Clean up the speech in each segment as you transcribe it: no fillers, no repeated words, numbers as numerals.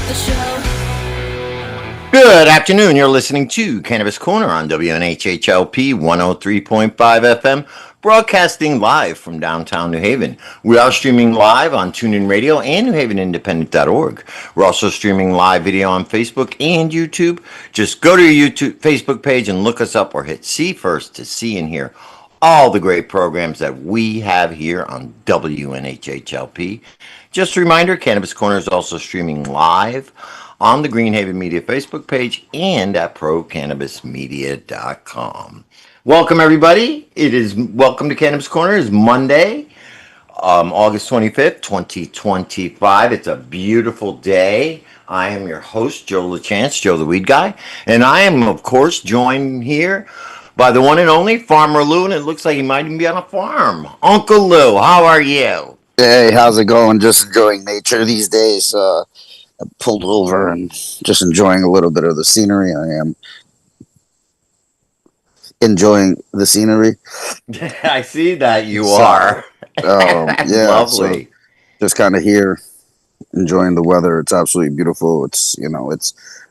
the show. Good afternoon. You're listening to Cannabis Corner on WNHHLP 103.5 FM, broadcasting live from downtown New Haven. We are streaming live on TuneIn Radio and NewHavenIndependent.org. We're also streaming live video on Facebook and YouTube. Just go to your YouTube Facebook page and look us up or hit see first to see and hear all the great programs that we have here on WNHHLP. Just a reminder, Cannabis Corner is also streaming live on the Greenhaven Media Facebook page and at procannabismedia.com. Welcome, everybody. Welcome to Cannabis Corner. It's Monday, August 25th, 2025. It's a beautiful day. I am your host, Joe LaChance, Joe the Weed Guy, and I am, of course, joined here by the one and only Farmer Lou, and it looks like he might even be on a farm. Uncle Lou, how are you? Hey, how's it going? Just enjoying nature these days. I pulled over and just enjoying a little bit of the scenery. I am enjoying the scenery. I see that you are. Yeah, Lovely. So just kind of here enjoying the weather. It's absolutely beautiful. It's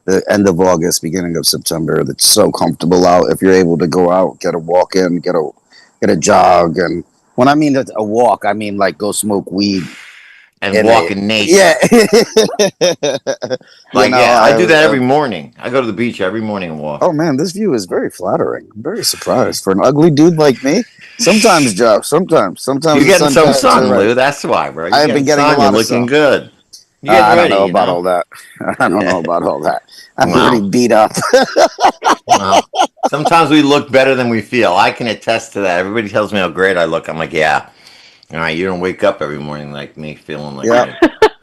the end of August, beginning of September. It's so comfortable out. If you're able to go out, get a walk in, get a jog, and when I mean a walk, I mean like go smoke weed. And walk in nature. Yeah. I do that every morning. I go to the beach every morning and walk. Oh, man, this view is very flattering. I'm very surprised. For an ugly dude like me, sometimes, Joe, sometimes. You're getting some sun, Lou. That's why, bro. I have been getting a lot You're of looking sun. good. I don't know about all that. I don't know about all that. I'm pretty beat up. Well, sometimes we look better than we feel. I can attest to that. Everybody tells me how great I look. I'm like, yeah. All right, you don't wake up every morning like me, feeling like that.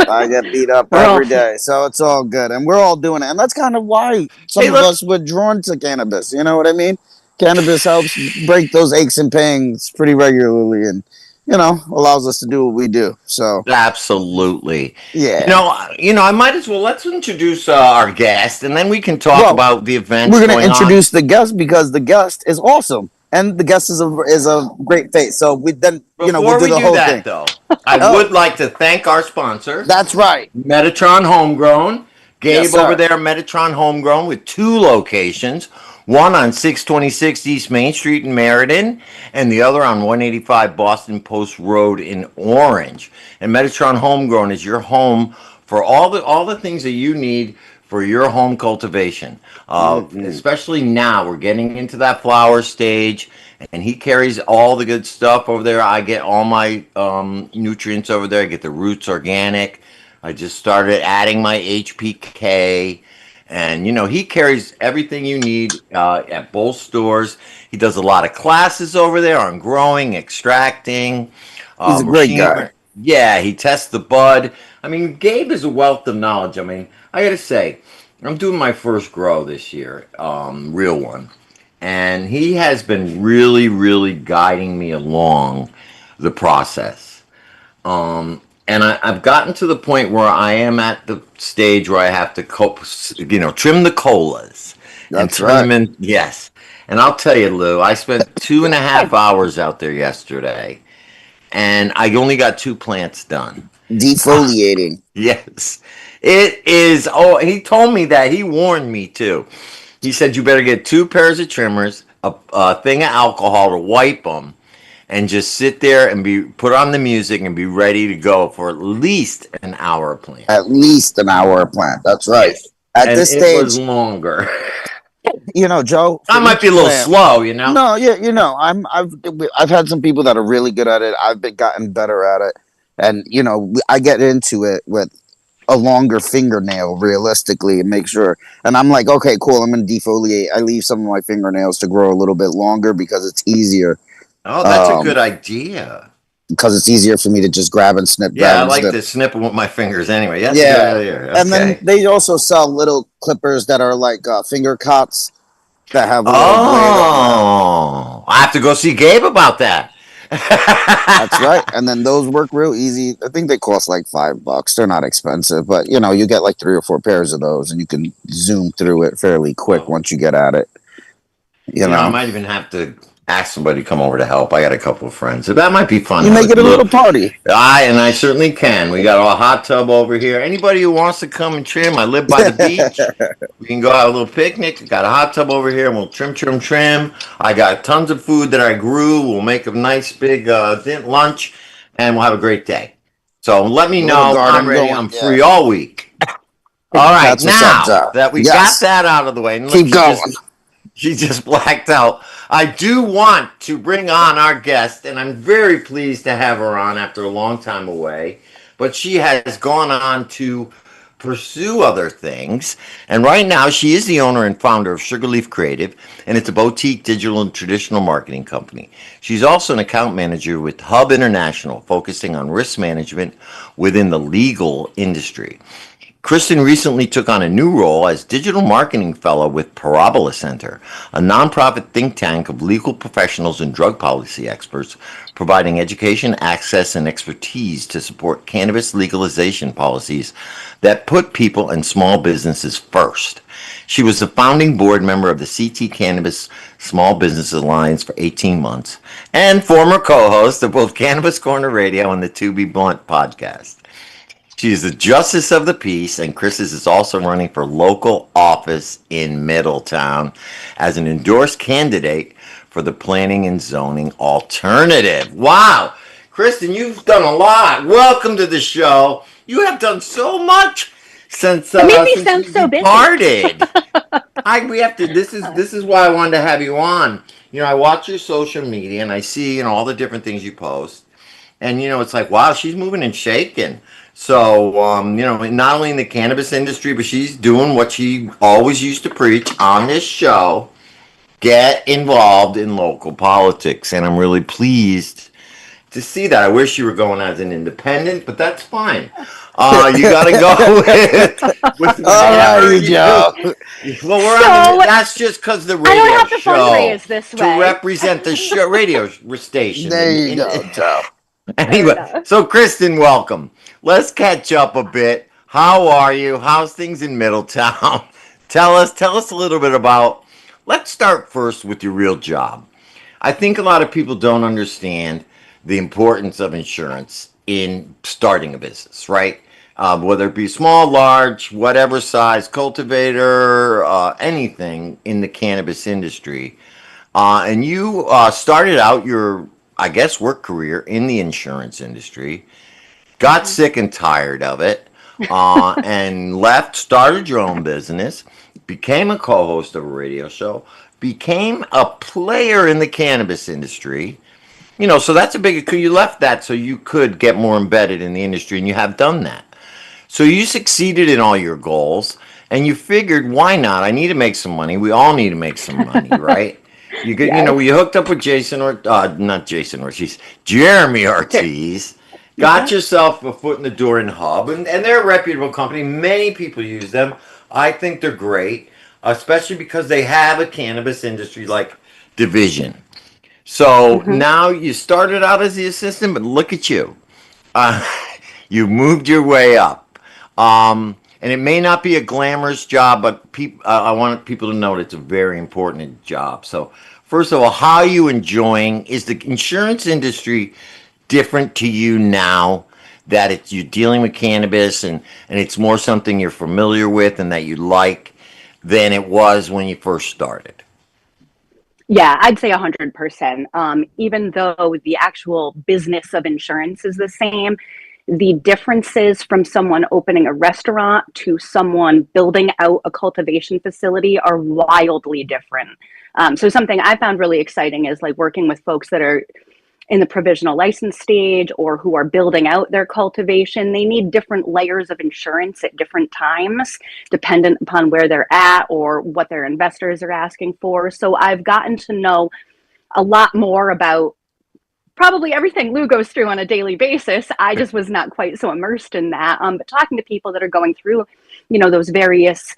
I get beat up every day, so it's all good, and we're all doing it, and that's kind of why some of us were drawn to cannabis. You know what I mean? Cannabis helps break those aches and pains pretty regularly, and allows us to do what we do. So absolutely, yeah. I might as well let's introduce our guest, and then we can talk about the events. We're going to introduce the guest because the guest is awesome. And the guest is a great face. So we then, Before we do the whole thing. Though, I would like to thank our sponsor. That's right. Metatron Homegrown. Gabe over there, Metatron Homegrown, with 2 locations. One on 626 East Main Street in Meriden, and the other on 185 Boston Post Road in Orange. And Metatron Homegrown is your home for all the things that you need for your home cultivation. Especially now, we're getting into that flower stage, and he carries all the good stuff over there. I get all my nutrients over there. I get the Roots Organic. I just started adding my HPK. And, he carries everything you need at both stores. He does a lot of classes over there on growing, extracting. He's a great guy. Yeah, he tests the bud. I mean, Gabe is a wealth of knowledge. I mean, I got to say, I'm doing my first grow this year, real one. And he has been really, really guiding me along the process. And I've gotten to the point where I am at the stage where I have to, trim the colas. That's right. Yes. And I'll tell you, Lou, I spent 2.5 hours out there yesterday, and I only got 2 plants done. Defoliating. Yes. It is. He told me that. He warned me too. He said you better get 2 pairs of trimmers, a thing of alcohol to wipe them, and just sit there and put on the music and be ready to go for at least an hour a plant. At least an hour a plant. That's right. At this stage, it was longer. Joe, I might be a little slow. No, yeah, I've had some people that are really good at it. I've gotten better at it, and I get into it with a longer fingernail realistically and make sure, and I'm like, okay, cool, I'm gonna defoliate. I leave some of my fingernails to grow a little bit longer because it's easier. Oh, that's a good idea. Because it's easier for me to just grab and snip. Yeah, I like to snip them with my fingers anyway. That's Okay. And then they also sell little clippers that are like finger cuts that have a little blade. I have to go see Gabe about that. That's right. And then those work real easy. I think they cost like $5. They're not expensive, but you get like 3 or 4 pairs of those and you can zoom through it fairly quick once you get at it. I might even have to Ask somebody to come over to help. I got a couple of friends. So that might be fun. You Though. make it a little party. I certainly can. We got a hot tub over here. Anybody who wants to come and trim, I live by the beach. We can go have a little picnic. Got a hot tub over here, and we'll trim, trim, trim. I got tons of food that I grew. We'll make a nice big lunch, and we'll have a great day. So let me A little know. I'm garden ready. I'm going. Yeah, free all week. All right, that's what's up, now Joe. that we got Yes, that out of the way, and look, keep going. she just blacked out. I do want to bring on our guest, and I'm very pleased to have her on after a long time away. But she has gone on to pursue other things. And right now, she is the owner and founder of Sugarleaf Creative, and it's a boutique digital and traditional marketing company. She's also an account manager with Hub International, focusing on risk management within the legal industry. Kristen recently took on a new role as Digital Marketing Fellow with Parabola Center, a nonprofit think tank of legal professionals and drug policy experts, providing education, access, and expertise to support cannabis legalization policies that put people and small businesses first. She was the founding board member of the CT Cannabis Small Business Alliance for 18 months and former co host of both Cannabis Corner Radio and the To Be Blunt podcast. She is the Justice of the Peace, and Chris is also running for local office in Middletown as an endorsed candidate for the Planning and Zoning Alternative. Wow, Kristen, you've done a lot. Welcome to the show. You have done so much since It made me since sound we so busy. departed. I we have to. This is why I wanted to have you on. I watch your social media and I see all the different things you post. And it's like, wow, she's moving and shaking. So, not only in the cannabis industry, but she's doing what she always used to preach on this show: get involved in local politics. And I'm really pleased to see that. I wish you were going as an independent, but that's fine. You got to go with All whatever righty, you. Joe. Well, we're on. So That's just because the I don't radio have to show fundraise this to way. represent the show radio station. There you go, Joe. Fair Anyway, enough. so Kristen, welcome. Let's catch up a bit. How are you? How's things in Middletown? Tell us a little bit about. Let's start first with your real job. I think a lot of people don't understand the importance of insurance in starting a business, right? Whether it be small, large, whatever size, cultivator, anything in the cannabis industry. And you started out your, I guess, work career in the insurance industry, got Mhm. sick and tired of it, and left, started your own business, became a co host of a radio show, became a player in the cannabis industry. So that's a big, you left that so you could get more embedded in the industry, and you have done that. So you succeeded in all your goals, and you figured, why not? I need to make some money. We all need to make some money, right? Yes. We hooked up with Jason or not Jason Ortiz, Jeremy Ortiz. Got Yeah. yourself a foot in the door in Hub, and they're a reputable company. Many people use them. I think they're great, especially because they have a cannabis industry like division. So hmm now you started out as the assistant, but look at you. Uh, you moved your way up. And it may not be a glamorous job, but I want people to know that it's a very important job. So, first of all, how are you enjoying? Is the insurance industry different to you now that you're dealing with cannabis and it's more something you're familiar with and that you like than it was when you first started? Yeah, I'd say 100%. Even though the actual business of insurance is the same, the differences from someone opening a restaurant to someone building out a cultivation facility are wildly different. So something I found really exciting is like working with folks that are in the provisional license stage or who are building out their cultivation. They need different layers of insurance at different times, dependent upon where they're at or what their investors are asking for. So I've gotten to know a lot more about probably everything Lou goes through on a daily basis. I just was not quite so immersed in that. But talking to people that are going through, those various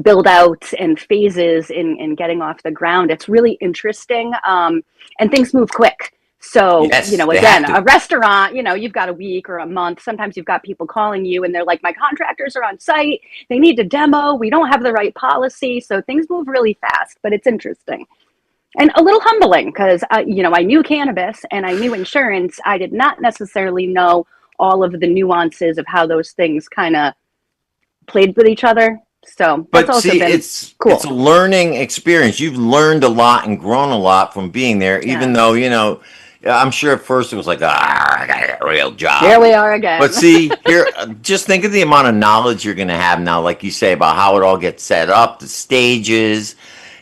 build outs and phases in getting off the ground, it's really interesting. And things move quick. So, Yes, they have again, a to. restaurant, you've got a week or a month. Sometimes you've got people calling you and they're like, my contractors are on site. They need to demo. We don't have the right policy. So things move really fast, but it's interesting. And a little humbling because, I knew cannabis and I knew insurance. I did not necessarily know all of the nuances of how those things kind of played with each other. So that's But also see, been it's a cool. learning experience. You've learned a lot and grown a lot from being there, even Yes. though, I'm sure at first it was like, I got a real Here job. we are But again. see, here, just think of the amount of knowledge you're going to have now, like you say, about how it all gets set up, the stages,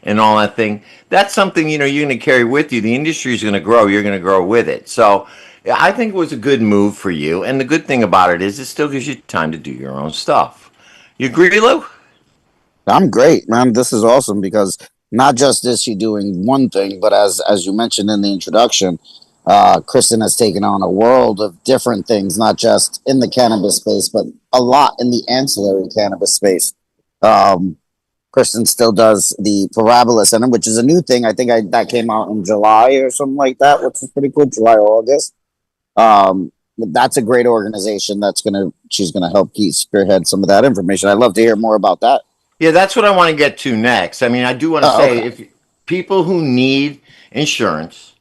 and all that thing. That's something, you're going to carry with you. The industry is going to grow. You're going to grow with it. So yeah, I think it was a good move for you. And the good thing about it is it still gives you time to do your own stuff. You agree, Lou? I'm great, man. This is awesome because not just is she doing one thing, but as you mentioned in the introduction, Kristen has taken on a world of different things, not just in the cannabis space, but a lot in the ancillary cannabis space. Um, Kristen still does the Parabola Center, which is a new thing. I think that came out in July or something like that, which is pretty cool. July, August. But that's a great organization. She's gonna help keep spearhead some of that information. I'd love to hear more about that. Yeah, that's what I want to get to next. I mean, I do want to Oh, say okay. if people who need insurance,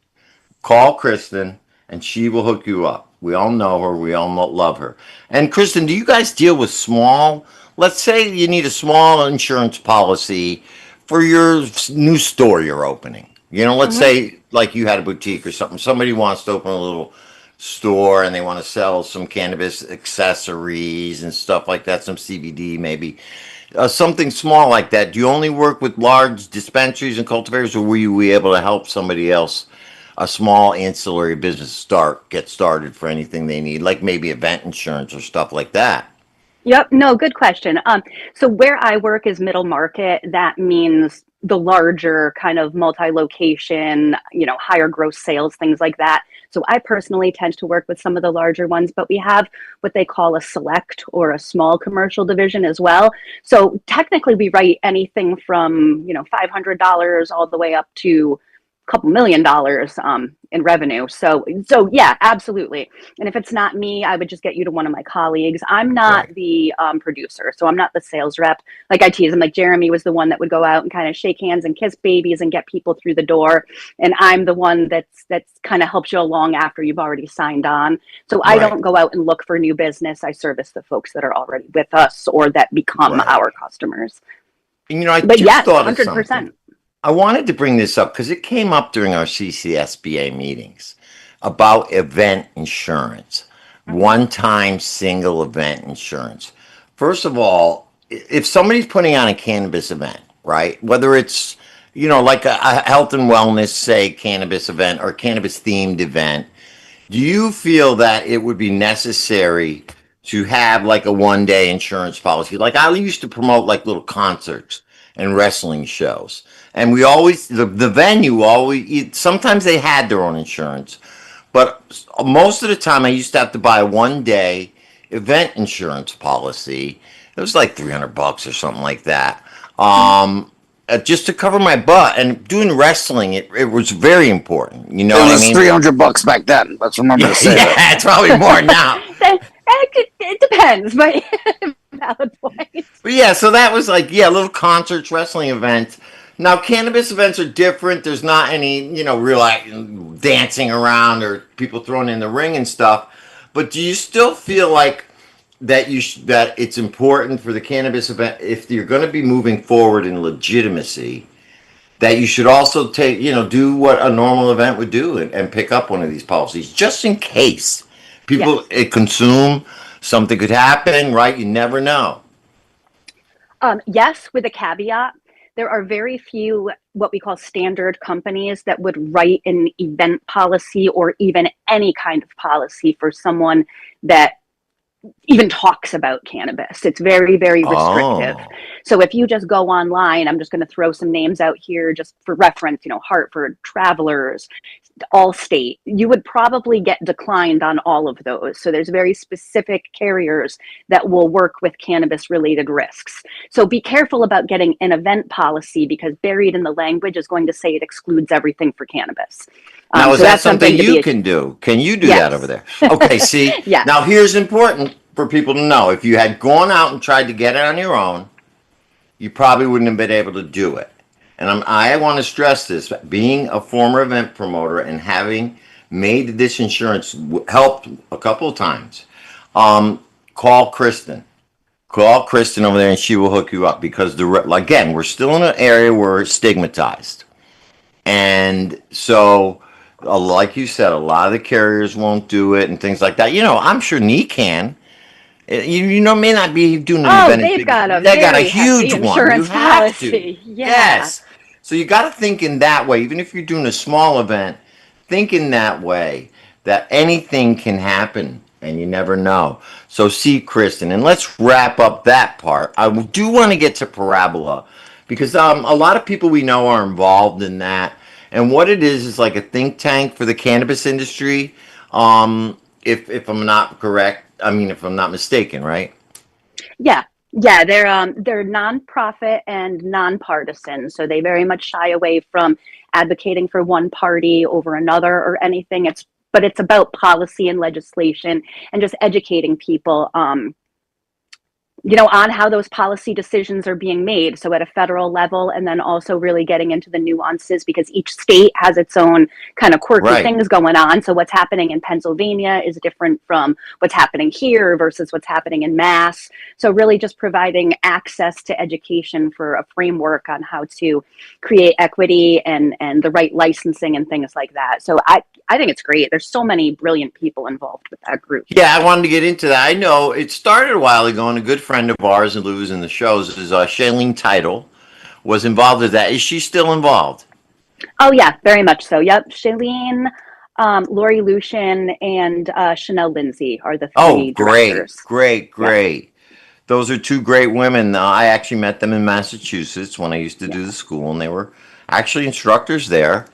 call Kristen and she will hook you up. We all know her. We all love her. And Kristen, do you guys deal with small? Let's say you need a small insurance policy for your new store you're opening. Let's Hmm. say like you had a boutique or something. Somebody wants to open a little store and they want to sell some cannabis accessories and stuff like that, some CBD maybe. Something small like that. Do you only work with large dispensaries and cultivators, or were you able to help somebody else, a small ancillary business, get started for anything they need, like maybe event insurance or stuff like that? Yep. No, good question. So where I work is middle market. That means the larger kind of multi-location, higher gross sales, things like that. So I personally tend to work with some of the larger ones, but we have what they call a select or a small commercial division as well. So technically we write anything from, $500 all the way up to a couple $1 million in revenue. So yeah, absolutely. And if it's not me, I would just get you to one of my colleagues. I'm not Right. the producer, so I'm not the sales rep. Like I tease, I'm like Jeremy was the one that would go out and kind of shake hands and kiss babies and get people through the door, and I'm the one that's kind of helps you along after you've already signed on. So I Right. don't go out and look for new business. I service the folks that are already with us or that become Right. our customers. And, I But just yes, thought of something. 100%. I wanted to bring this up because it came up during our CCSBA meetings about event insurance, Hmm. one time single event insurance. First of all, if somebody's putting on a cannabis event, right, whether it's, like a health and wellness, say, cannabis event or cannabis themed event, do you feel that it would be necessary to have like a 1 day insurance policy? Like I used to promote like little concerts and wrestling shows. And we always, the venue always, sometimes they had their own insurance, but most of the time I used to have to buy a 1 day event insurance policy. It was like $300 or something like that. Just to cover my butt, and doing wrestling, it was very important. You know It what I was mean? $300 back then. Let's remember Yeah, to say that. yeah, it's probably more now. It depends, but valid point. But yeah, so that was like, yeah, little concerts, wrestling events. Now, cannabis events are different. There's not any, real like, dancing around or people thrown in the ring and stuff. But do you still feel like that it's important for the cannabis event, if you're going to be moving forward in legitimacy, that you should also do what a normal event would do, and pick up one of these policies just in case people Yes. consume, something could happen, right? You never know. Yes, with a caveat. There are very few what we call standard companies that would write an event policy or even any kind of policy for someone that even talks about cannabis. It's very, very restrictive. Oh, So if you just go online, I'm just going to throw some names out here just for reference, Hartford, Travelers, Allstate, you would probably get declined on all of those. So there's very specific carriers that will work with cannabis related risks. So be careful about getting an event policy because buried in the language is going to say it excludes everything for cannabis. now is So that that's something something to you be, can do? Can you do that over yes. there? Okay, see, Yes. now here's important for people to know. If you had gone out and tried to get it on your own, you probably wouldn't have been able to do it. and I want to stress this, being a former event promoter and having made this insurance helped a couple of times. Um, call Kristen. Call Kristen over there and she will hook you up because again, we're still in an area where it's stigmatized. And so, like you said, a lot of the carriers won't do it and things like that. I'm sure Nee can. May not be doing an Oh, event as they've big as got a they got a very hefty huge one. You insurance have to. policy. Yeah. Yes. So you got to think in that way. Even if you're doing a small event, think in that way that anything can happen and you never know. So see Kristen, and let's wrap up that part. I do want to get to Parabola because a lot of people we know are involved in that. And what it is like a think tank for the cannabis industry. If I'm not correct, I mean if I'm not mistaken, right? Yeah. Yeah, they're nonprofit and nonpartisan, so they very much shy away from advocating for one party over another or anything. It's about policy and legislation and just educating people on how those policy decisions are being made. So at a federal level, and then also really getting into the nuances because each state has its own kind of quirky Right. things going on. So what's happening in Pennsylvania is different from what's happening here versus what's happening in Mass. So really just providing access to education for a framework on how to create equity and the right licensing and things like that. So I think it's great. There's so many brilliant people involved with that group. Yeah, I wanted to get into that. I know it started a while ago, and a good friend of ours and Lou's in the shows is Shailene Title was involved with that. Is she still involved? Oh yeah, very much so. Yep, Shailene, Lori Lucian, and Chanel Lindsay are the Oh, three great, directors. great, Yep. great. Those are two great women. I actually met them in Massachusetts when I used to Yeah. do the school, and they were actually instructors there.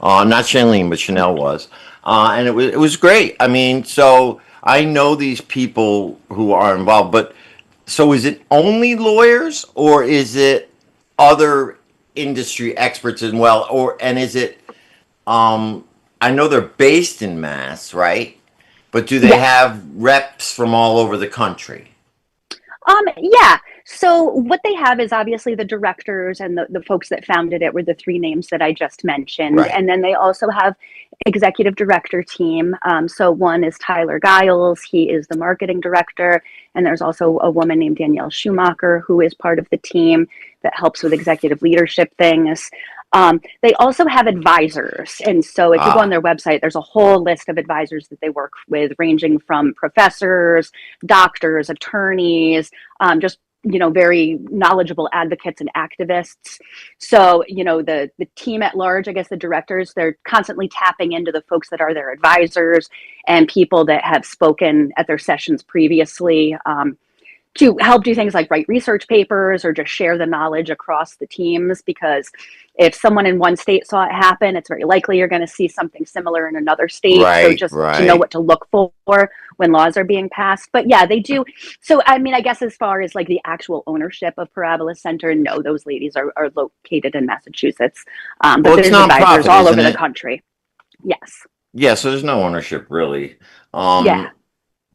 Not Shailene, but Chanel was, and it was great. I mean, so I know these people who are involved, but so is it only lawyers or is it other industry experts as well? And is it I know they're based in Mass, right? But do they Yes. have reps from all over the country? Yeah. So what they have is obviously the directors and the folks that founded it were the three names that I just mentioned. Right. And then they also have executive director team. So one is Tyler Giles. He is the marketing director. And there's also a woman named Danielle Schumacher, who is part of the team that helps with executive leadership things. They also have advisors. And so if you go on Ah, their website, there's a whole list of advisors that they work with, ranging from professors, doctors, attorneys, just very knowledgeable advocates and activists. So the team at large, I guess the directors, they're constantly tapping into the folks that are their advisors and people that have spoken at their sessions previously, to help do things like write research papers or just share the knowledge across the teams, because if someone in one state saw it happen, it's very likely you're going to see something similar in another state. So right, just to know right. what to look for when laws are being passed. But yeah, they do. So I mean, I guess as far as like the actual ownership of Parabola Center, no, those ladies are located in Massachusetts. But Well, it's there's advisors nonprofit, all isn't over the it? country. Yes. Yeah, so there's no ownership really. Yeah.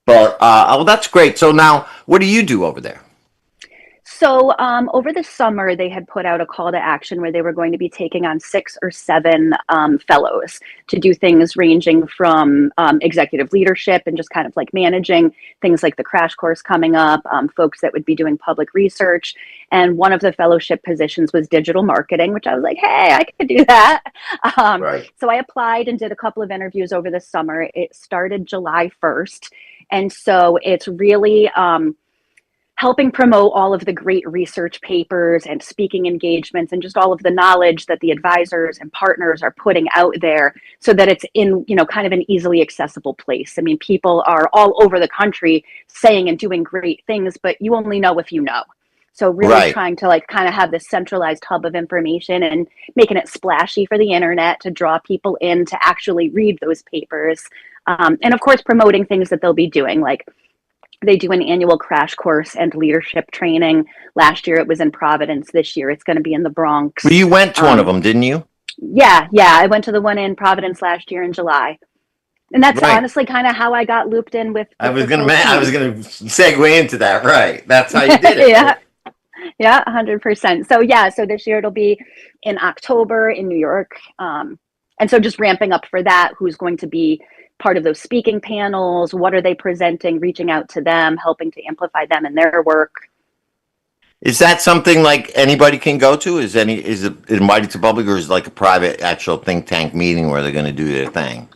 But oh, that's great. So now, what do you do over there? So, over the summer, they had put out a call to action where they were going to be taking on 6 or 7 fellows to do things ranging from executive leadership and just kind of like managing things like the crash course coming up, folks that would be doing public research. And one of the fellowship positions was digital marketing, which I was like, hey, I could do that. Um, Right. so I applied and did a couple of interviews over the summer. It started July 1st. And so it's really, helping promote all of the great research papers and speaking engagements and just all of the knowledge that the advisors and partners are putting out there so that it's in, kind of an easily accessible place. I mean, people are all over the country saying and doing great things, but you only know if you know. So really Right. trying to like kind of have this centralized hub of information and making it splashy for the internet to draw people in to actually read those papers. And of course, promoting things that they'll be doing, like they do an annual crash course and leadership training. Last year it was in Providence. This year it's going to be in the Well, Bronx. you went to one of Um, them, didn't you? yeah. I went to the one in Providence last year in July, and that's Right. honestly kind of how I got looped in with this whole I was team. gonna segue into that. Right. That's how you did it, Yeah, right? Yeah, 100%. So yeah, so this year it'll be in October in New York. And so just ramping up for that, who's going to be part of those speaking panels, what are they presenting, reaching out to them, helping to amplify them in their work. Is that something like anybody can go to? Is it invited to public, or is it like a private actual think tank meeting where they're going to do their thing?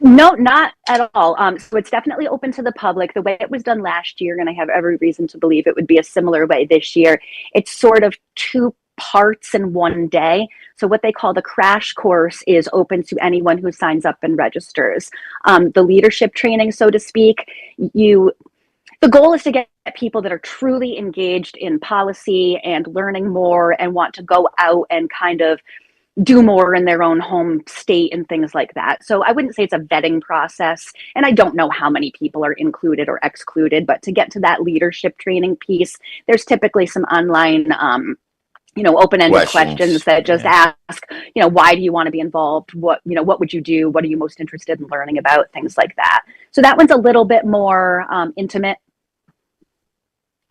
No, not at all. So it's definitely open to the public the way it was done last year, and I have every reason to believe it would be a similar way this year. It's sort of two parts in one day. So what they call the crash course is open to anyone who signs up and registers. The leadership training, so to speak, the goal is to get people that are truly engaged in policy and learning more and want to go out and kind of do more in their own home state and things like that. So I wouldn't say it's a vetting process. And I don't know how many people are included or excluded, but to get to that leadership training piece, there's typically some online, open-ended questions that just ask, why do you want to be involved? What would you do? What are you most interested in learning about? Things like that. So that one's a little bit more intimate.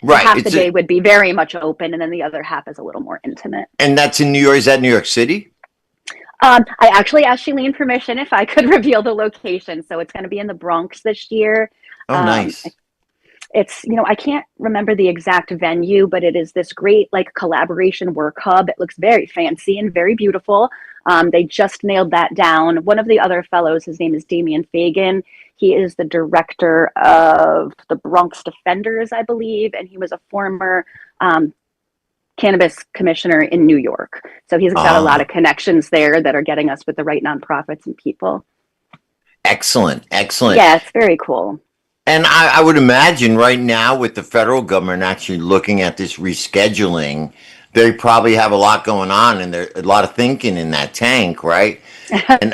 Right. Half the day would be very much open, and then the other half is a little more intimate. And that's in New York. Is that New York City? I actually asked Shailene permission if I could reveal the location. So it's going to be in the Bronx this year. Oh, nice. It's, I can't remember the exact venue, but it is this great collaboration work hub. It looks very fancy and very beautiful. They just nailed that down. One of the other fellows, his name is Damian Fagan. He is the director of the Bronx Defenders, I believe, and he was a former cannabis commissioner in New York. So he's got a lot of connections there that are getting us with the right nonprofits and people. Excellent. Yeah, it's very cool. And I would imagine right now with the federal government actually looking at this rescheduling, they probably have a lot going on and there's a lot of thinking in that tank, right? And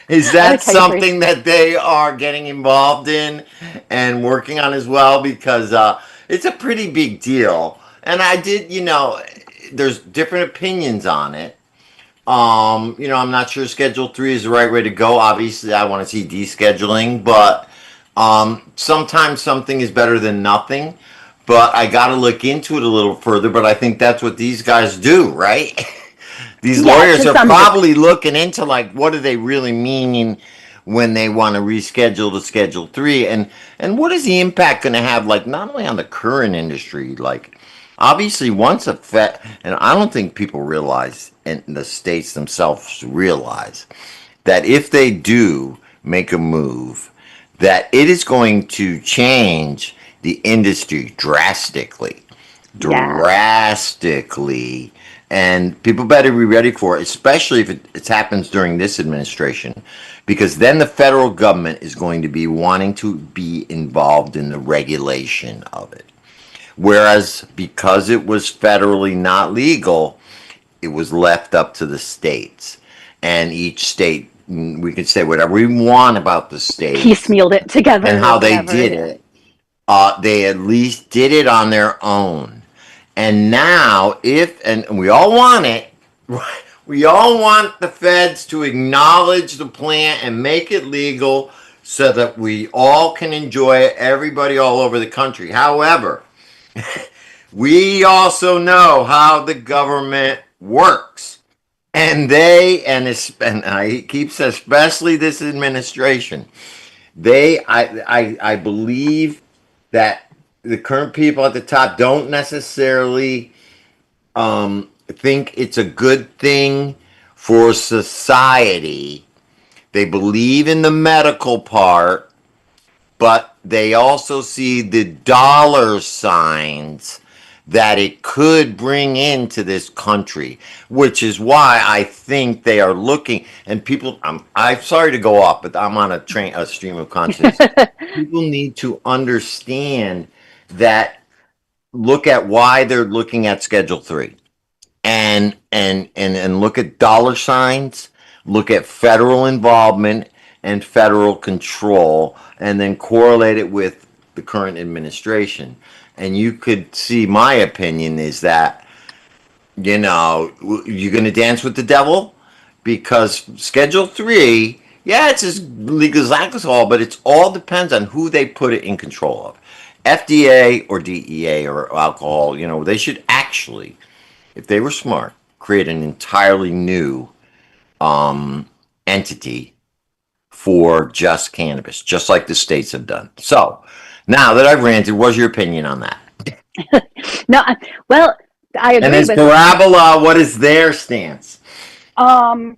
is that something that they are getting involved in and working on as well? Because it's a pretty big deal. And I did, there's different opinions on it. I'm not sure Schedule 3 is the right way to go. Obviously, I want to see descheduling, but sometimes something is better than nothing. But I got to look into it a little further. But I think that's what these guys do, right? These lawyers are probably looking into what do they really mean when they want to reschedule to Schedule 3, and what is the impact going to have, not only on the current industry, obviously once and I don't think people realize, and the states themselves realize, that if they do make a move, that it is going to change the industry drastically. And people better be ready for it, especially if it happens during this administration, because then the federal government is going to be wanting to be involved in the regulation of it. Whereas because it was federally not legal, it was left up to the states. And each state, we can say whatever we want about the state. Piecemealed it together. And how they did it. They at least did it on their own. And now, and we all want it, we all want the feds to acknowledge the plant and make it legal so that we all can enjoy it, everybody all over the country. However, we also know how the government works. And I keep saying, especially this administration, I believe that the current people at the top don't necessarily think it's a good thing for society. They believe in the medical part, but they also see the dollar signs that it could bring into this country, which is why I think they are looking. And people, I'm sorry to go off, but I'm on a stream of consciousness. People need to understand that. Look at why they're looking at Schedule 3, and look at dollar signs, look at federal involvement and federal control, and then correlate it with the current administration. And you could see, my opinion is that, you're going to dance with the devil, because Schedule 3, yeah, it's as legal as alcohol, but it all depends on who they put it in control of. FDA or DEA or alcohol, they should actually, if they were smart, create an entirely new entity for just cannabis, just like the states have done. So now that I've ranted, what's your opinion on that? No, well, I And agree is with. Parabola, what is their stance? Um,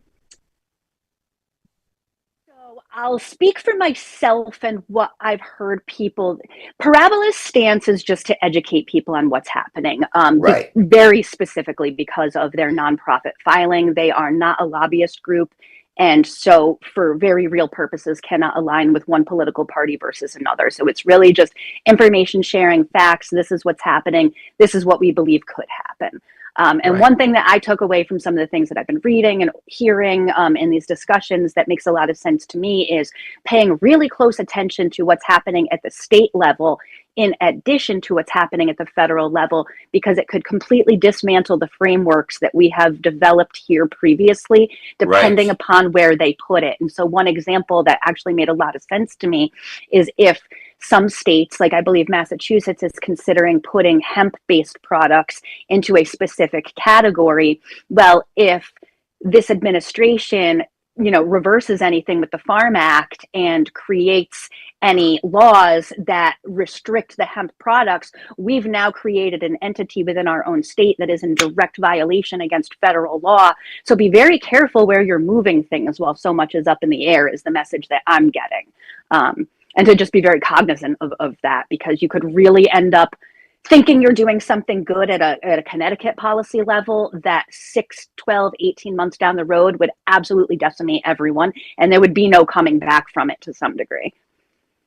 so I'll speak for myself and what I've heard people. Parabola's stance is just to educate people on what's happening. Right. Very specifically because of their nonprofit filing, they are not a lobbyist group, and so for very real purposes cannot align with one political party versus another. So it's really just information sharing, facts. This is what's happening. This is what we believe could happen. And Right. one thing that I took away from some of the things that I've been reading and hearing in these discussions that makes a lot of sense to me is paying really close attention to what's happening at the state level in addition to what's happening at the federal level, because it could completely dismantle the frameworks that we have developed here previously, depending Right. upon where they put it. And so one example that actually made a lot of sense to me is if some states, like I believe Massachusetts, is considering putting hemp-based products into a specific category. Well, if this administration, reverses anything with the Farm Act and creates any laws that restrict the hemp products, we've now created an entity within our own state that is in direct violation against federal law. So be very careful where you're moving things while so much is up in the air, is the message that I'm getting. And to just be very cognizant of that, because you could really end up thinking you're doing something good at a Connecticut policy level that 6, 12, 18 months down the road would absolutely decimate everyone, and there would be no coming back from it to some degree.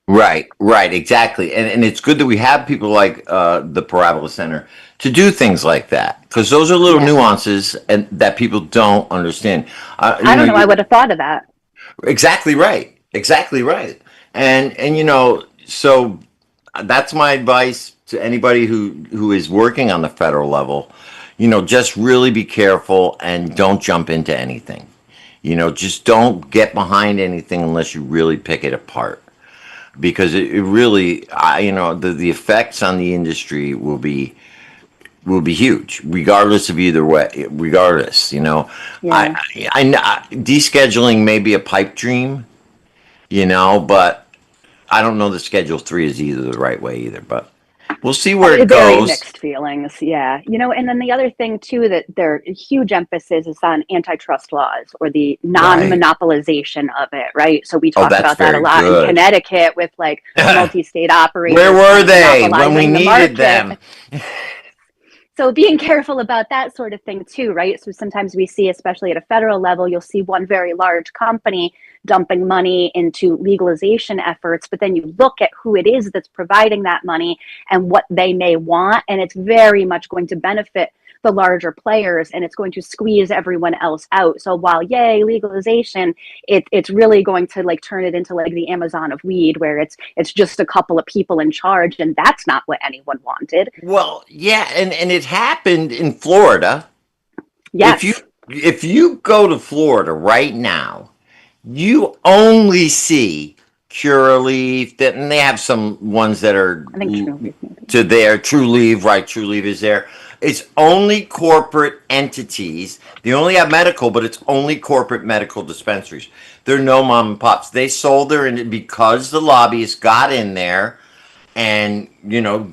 Right, right, exactly. And it's good that we have people like the Parabola Center to do things like that, because those are little Yeah. nuances and that people don't understand. I don't know. I would have thought of that. Exactly right. Exactly right. And so that's my advice to anybody who is working on the federal level. Just really be careful and don't jump into anything. Just don't get behind anything unless you really pick it apart. Because it really, the effects on the industry will be huge, regardless of either way. Regardless, Yeah. I descheduling may be a pipe dream, but I don't know that Schedule 3 is either the right way either. But we'll see where it Very goes. mixed feelings. Yeah. And then the other thing too, that their huge emphasis is on antitrust laws or the Right. non-monopolization of it, right? So we Oh, talk that's about that a very lot in good. Connecticut with like multi-state Where operators kind were of they when we monopolizing the needed market. them? So being careful about that sort of thing too, right? So sometimes we see, especially at a federal level, you'll see one very large company dumping money into legalization efforts, but then you look at who it is that's providing that money and what they may want, and it's very much going to benefit the larger players, and it's going to squeeze everyone else out. So while yay legalization, it's really going to like turn it into like the Amazon of weed, where it's just a couple of people in charge, and that's not what anyone wanted. Well, yeah, and it happened in Florida. If you Yes. if you go to Florida right now, you only see Curaleaf. And they have some ones that are I think true. to their True Leave, right? True Leave is there. It's only corporate entities. They only have medical, but it's only corporate medical dispensaries. They're no mom and pops. They sold their, and because the lobbyists got in there and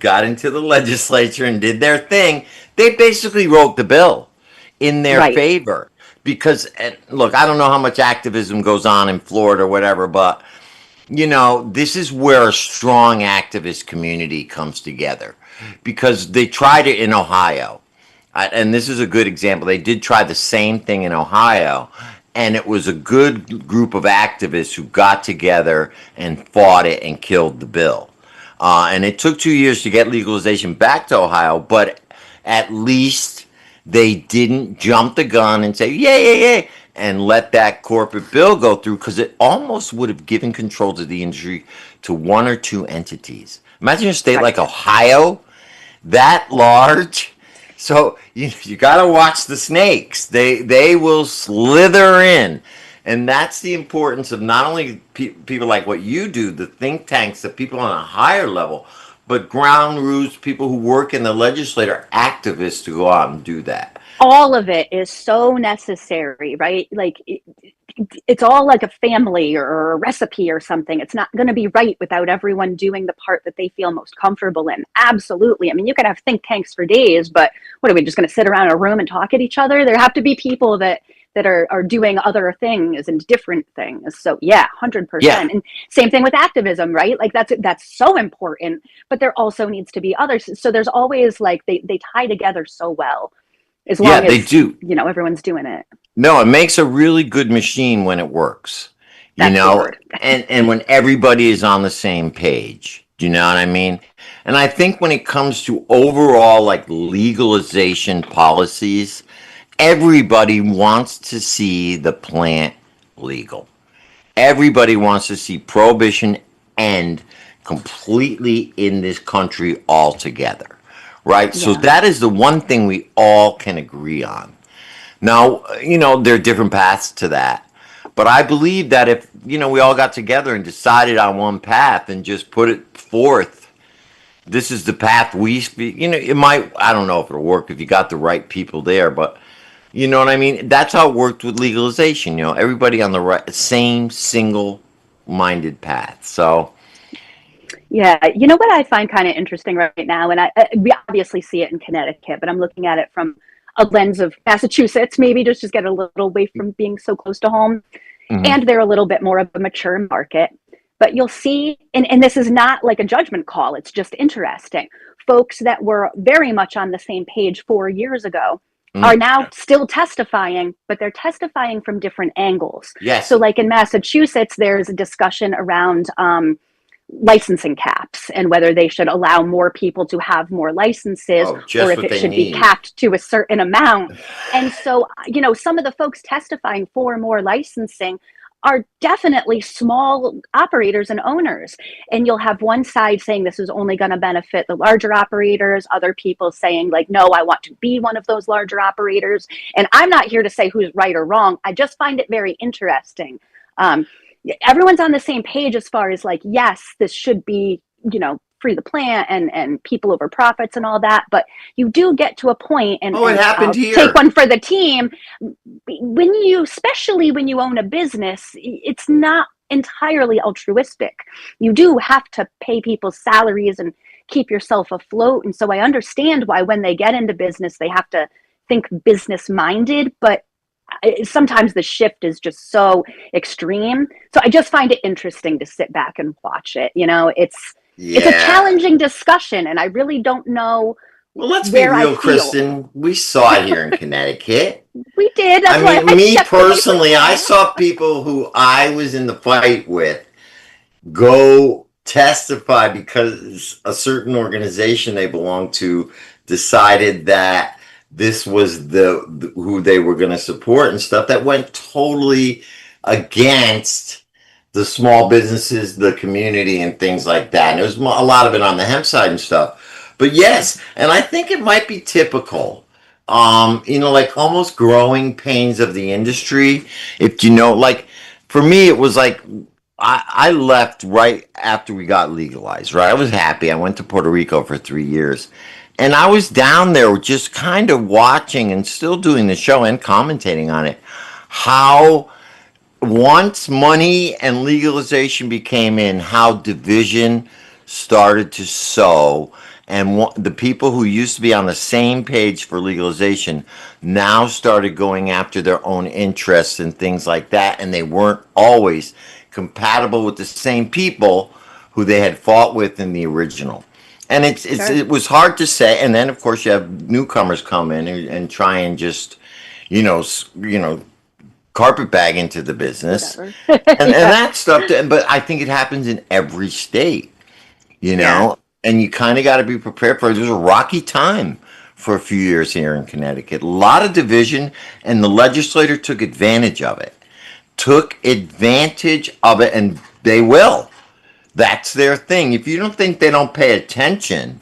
got into the legislature and did their thing, they basically wrote the bill in their Right. favor. Because, and look, I don't know how much activism goes on in Florida or whatever, but this is where a strong activist community comes together, because they tried it in Ohio. And this is a good example. They did try the same thing in Ohio, and it was a good group of activists who got together and fought it and killed the bill. And it took 2 years to get legalization back to Ohio, but at least they didn't jump the gun and say, yay, yay, yay, and let that corporate bill go through, because it almost would have given control to the industry to one or two entities. Imagine a state Right. like Ohio, that large. So you got to watch the snakes. They will slither in. And that's the importance of not only people like what you do, the think tanks, the people on a higher level, but ground roots, people who work in the legislature, activists to go out and do that. All of it is so necessary, right? Like it's all like a family or a recipe or something. It's not going to be right without everyone doing the part that they feel most comfortable in. Absolutely. I mean, you could have think tanks for days, but what are we just going to sit around a room and talk at each other? There have to be people that are doing other things and different things. So yeah, 100%. Yeah. And same thing with activism, right? Like that's so important, but there also needs to be others. So there's always like they tie together so well as Yeah, long they as do. everyone's doing it. No, it makes a really good machine when it works. You That's the know, word. and when everybody is on the same page. Do you know what I mean? And I think when it comes to overall like legalization policies, everybody wants to see the plant legal. Everybody wants to see prohibition end completely in this country altogether. Right? So Yeah. that is the one thing we all can agree on. Now, there are different paths to that. But I believe that if, we all got together and decided on one path and just put it forth, this is the path we speak, it might, I don't know if it'll work if you got the right people there, but you know what I mean? That's how it worked with legalization, everybody on the right, same single minded path. So, Yeah, you know what I find kind of interesting right now, and we obviously see it in Connecticut, but I'm looking at it from a lens of Massachusetts, maybe just get a little away from being so close to home, mhm. and they're a little bit more of a mature market. But you'll see, and this is not like a judgment call; it's just interesting. Folks that were very much on the same page 4 years ago are Mm. now still testifying, but they're testifying from different angles. So, Yes. like in Massachusetts, there's a discussion around licensing caps and whether they should allow more people to have more licenses Oh, or just if what it they should be need. capped to a certain amount. And so, some of the folks testifying for more licensing are definitely small operators and owners. And you'll have one side saying this is only going to benefit the larger operators, other people saying, like, no, I want to be one of those larger operators. And I'm not here to say who's right or wrong. I just find it very interesting. Everyone's on the same page as far as like, yes, this should be, free the plant and people over profits and all that. But you do get to a point, Oh, it and happened I'll take here. one for the team. Especially when you own a business, it's not entirely altruistic. You do have to pay people's salaries and keep yourself afloat. And so I understand why when they get into business, they have to think business minded, but sometimes the shift is just so extreme. So I just find it interesting to sit back and watch it. It's a Yeah. challenging discussion, and I really don't know Well, let's be where I real, feel. Kristen. We saw it here in Connecticut. We did. I That's why mean, I me stepped away from personally, I home. saw people who I was in the fight with go testify because a certain organization they belonged to decided that this was who they were going to support and stuff that went totally against the small businesses, the community, and things like that. And there was a lot of it on the hemp side and stuff. But yes, and I think it might be typical. Like almost growing pains of the industry. If like for me, it was like I left right after we got legalized, right? I was happy. I went to Puerto Rico for 3 years. And I was down there just kind of watching and still doing the show and commentating on it. How once money and legalization became in, how division started to sow. And the people who used to be on the same page for legalization now started going after their own interests and things like that. And they weren't always compatible with the same people who they had fought with in the original. And Sure. it was hard to say. And then, of course, you have newcomers come in and try and just, you know, carpetbag into the business Whatever. and Yeah. that stuff. But I think it happens in every state, Yeah. and you kind of got to be prepared for it. It was a rocky time for a few years here in Connecticut. A lot of division, and the legislature took advantage of it. And they will. That's their thing. If you don't think they don't pay attention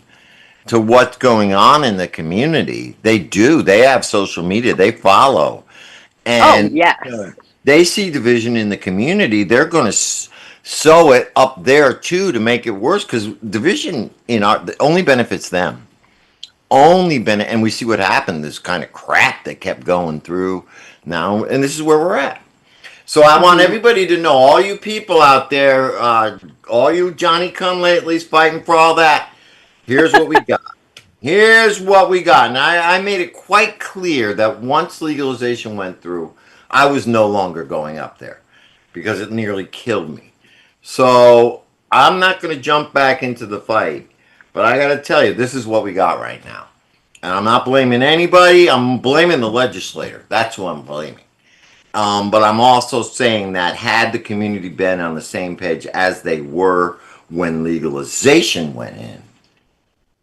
to what's going on in the community, they do. They have social media, they follow. Oh, And yes. they see division in the community, they're going to sow it up there too to make it worse, because division in our only benefits them. And we see what happened. This kind of crap that kept going through now, and this is where we're at. So I want everybody to know, all you people out there, all you Johnny come latelys fighting for all that. Here's what we got. Here's what we got. And I made it quite clear that once legalization went through, I was no longer going up there because it nearly killed me. So I'm not going to jump back into the fight. But I got to tell you, this is what we got right now. And I'm not blaming anybody. I'm blaming the legislator. That's who I'm blaming. But I'm also saying that had the community been on the same page as they were when legalization went in,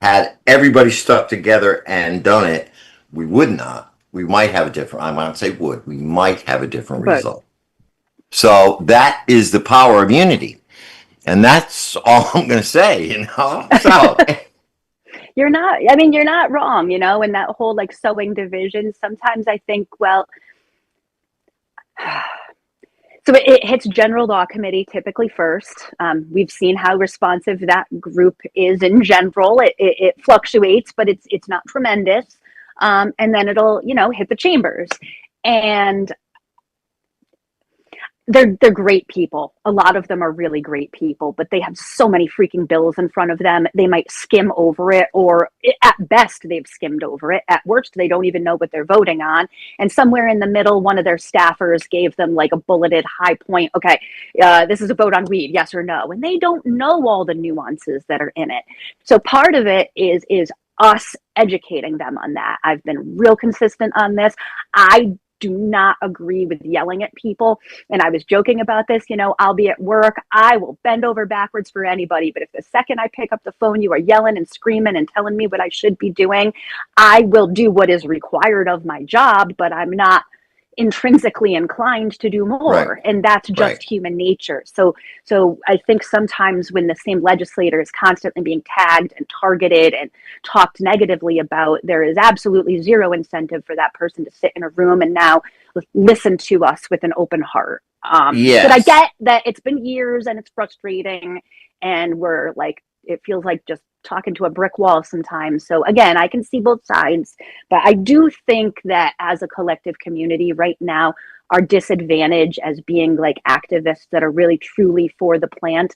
had everybody stuck together and done it, we would not. We might have a different, I might say would, we might have a different result. So that is the power of unity. And that's all I'm going to say, you know? So you're not wrong, you know, and that whole like sowing division. Sometimes I think, well, so it hits general law committee typically first. We've seen how responsive that group is in general. It fluctuates, but it's not tremendous. And then it'll, you know, hit the chambers. And they're great people. A lot of them are really great people, but they have so many freaking bills in front of them. They might skim over it, or at best they've skimmed over it. At worst, they don't even know what they're voting on. And somewhere in the middle, one of their staffers gave them like a bulleted high point. Okay, this is a vote on weed, yes or no. And they don't know all the nuances that are in it. So part of it is us educating them on that. I've been real consistent on this. I do not agree with yelling at people. And I was joking about this, you know, I'll be at work. I will bend over backwards for anybody. But if the second I pick up the phone, you are yelling and screaming and telling me what I should be doing, I will do what is required of my job, but I'm not intrinsically inclined to do more. Right. And that's just human nature. So I think sometimes when the same legislator is constantly being tagged and targeted and talked negatively about, there is absolutely zero incentive for that person to sit in a room and now listen to us with an open heart. Yes. But I get that it's been years and it's frustrating, and we're like, it feels like just talking to a brick wall sometimes. So again, I can see both sides, but I do think that as a collective community right now, our disadvantage as being like activists that are really truly for the plant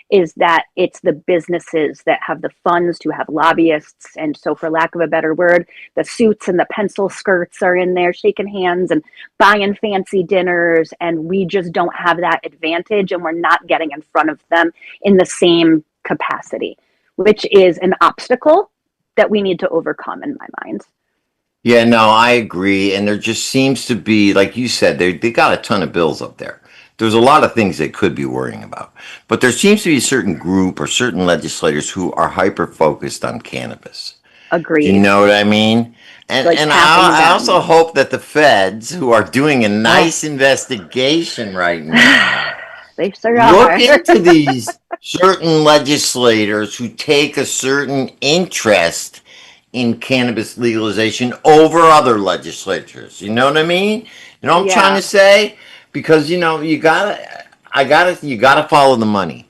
is that it's the businesses that have the funds to have lobbyists. And so for lack of a better word, the suits and the pencil skirts are in there shaking hands and buying fancy dinners. And we just don't have that advantage, and we're not getting in front of them in the same capacity, which is an obstacle that we need to overcome in my mind. Yeah, no, I agree. And there just seems to be, like you said, they got a ton of bills up there. There's a lot of things they could be worrying about. But there seems to be a certain group or certain legislators who are hyper focused on cannabis. Agreed. Do you know what I mean? And like I also hope that the feds, who are doing a nice investigation right now, they look into these certain legislators who take a certain interest in cannabis legalization over other legislatures. You know what I mean? You know what I'm trying to say? Because you know, you gotta follow the money.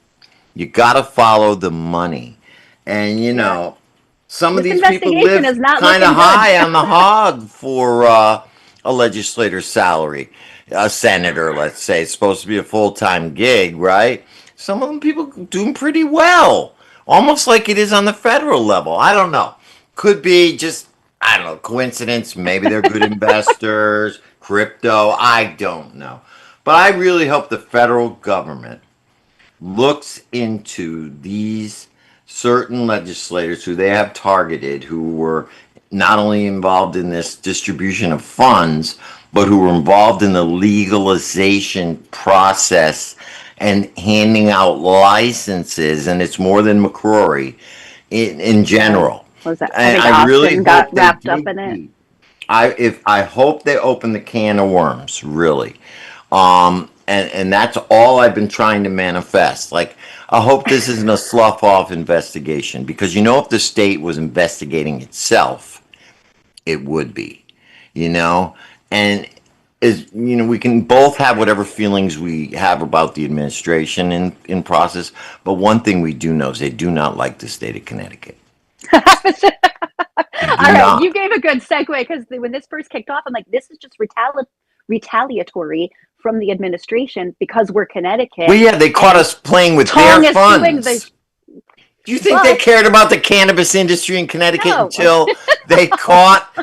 You gotta follow the money. And you know, some of these people live kind of high on the hog for a legislator's salary. A senator, let's say, it's supposed to be a full-time gig, right? Some of them people doing pretty well, almost like it is on the federal level. I don't know. Could be just, I don't know, coincidence. Maybe they're good investors, crypto. I don't know. But I really hope the federal government looks into these certain legislators who they have targeted, who were not only involved in this distribution of funds, but who were involved in the legalization process and handing out licenses. And it's more than McCrory in general. Was that? And I really got wrapped up in it. I hope they open the can of worms, really. And that's all I've been trying to manifest. Like, I hope this isn't a slough off investigation, because you know, if the state was investigating itself, it would be, you know. And is, we can both have whatever feelings we have about the administration in process, but one thing we do know is they do not like the state of Connecticut. They do All right, not. you gave a good segue because when this first kicked off, I'm like, this is just retaliatory from the administration because we're Connecticut. Well, yeah, they caught us playing with their Tong is suing funds. Do you think they but cared about the cannabis industry in Connecticut no, until they caught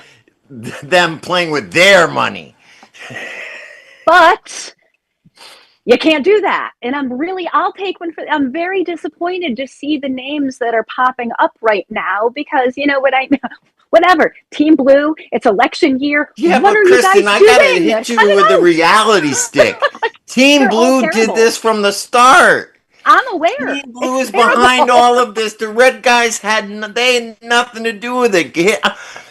them playing with their money? but you can't do that. And I'll take one for, I'm very disappointed to see the names that are popping up right now because you know what whatever. Team Blue, it's election year. Yeah, What but are Kristen, you guys I doing? gotta hit you Cut it with the out. reality stick. Team They're all Blue did terrible. this from the start. I'm aware. Team Blue It's is behind terrible. all of this. The red guys they had nothing to do with it.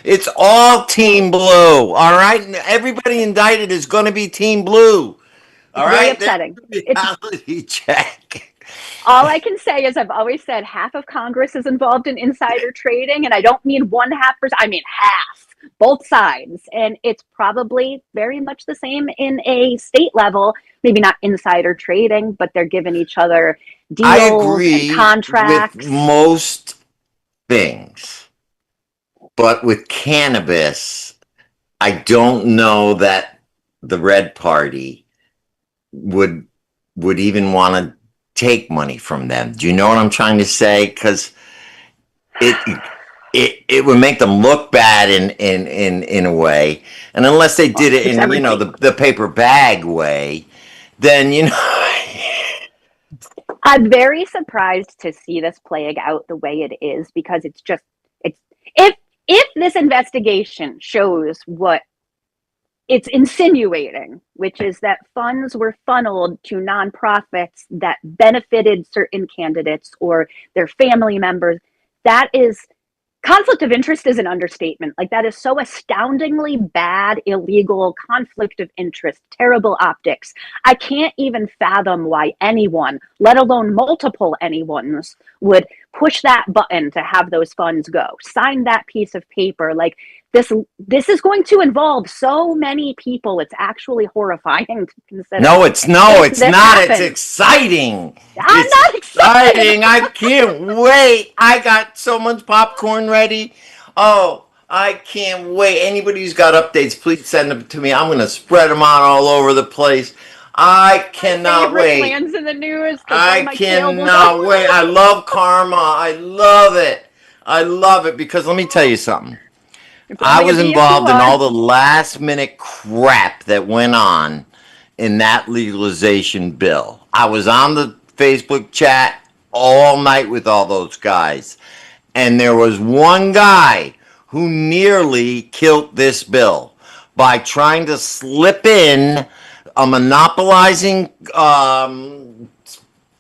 It's all Team Blue. All right, everybody indicted is going to be Team Blue. All It's very right, there's upsetting. a It's reality check. all I can say is I've always said half of Congress is involved in insider trading, and I don't mean 1/2%. I mean half, both sides, and it's probably very much the same in a state level. Maybe not insider trading, but they're giving each other I deals and agree with contracts. most things, but with cannabis, I don't know that the Red Party would even want to take money from them. Do you know what I'm trying to say? Because it would make them look bad in a way, and unless they did it It's in everything. the paper bag way, then I'm very surprised to see this playing out the way it is because it's if this investigation shows what it's insinuating, which is that funds were funneled to nonprofits that benefited certain candidates or their family members. That is conflict of interest is an understatement. Like that is so astoundingly bad, illegal conflict of interest, terrible optics. I can't even fathom why anyone, let alone multiple anyones, would push that button to have those funds go. Sign that piece of paper. Like this is going to involve so many people. It's actually horrifying to consider. no, it's If it's this not. It's happens, exciting. I'm It's not excited. exciting. I can't wait. I got so much popcorn ready. Oh, I can't wait. Anybody who's got updates, please send them to me. I'm going to spread them out all over the place. I My cannot favorite wait. lands in the news because I then my tail will go. cannot wait. I love karma. I love it. I love it because let me tell you something. It's I only a was B if you involved in all are. the last minute crap that went on in that legalization bill. I was on the Facebook chat all night with all those guys. And there was one guy who nearly killed this bill by trying to slip in a monopolizing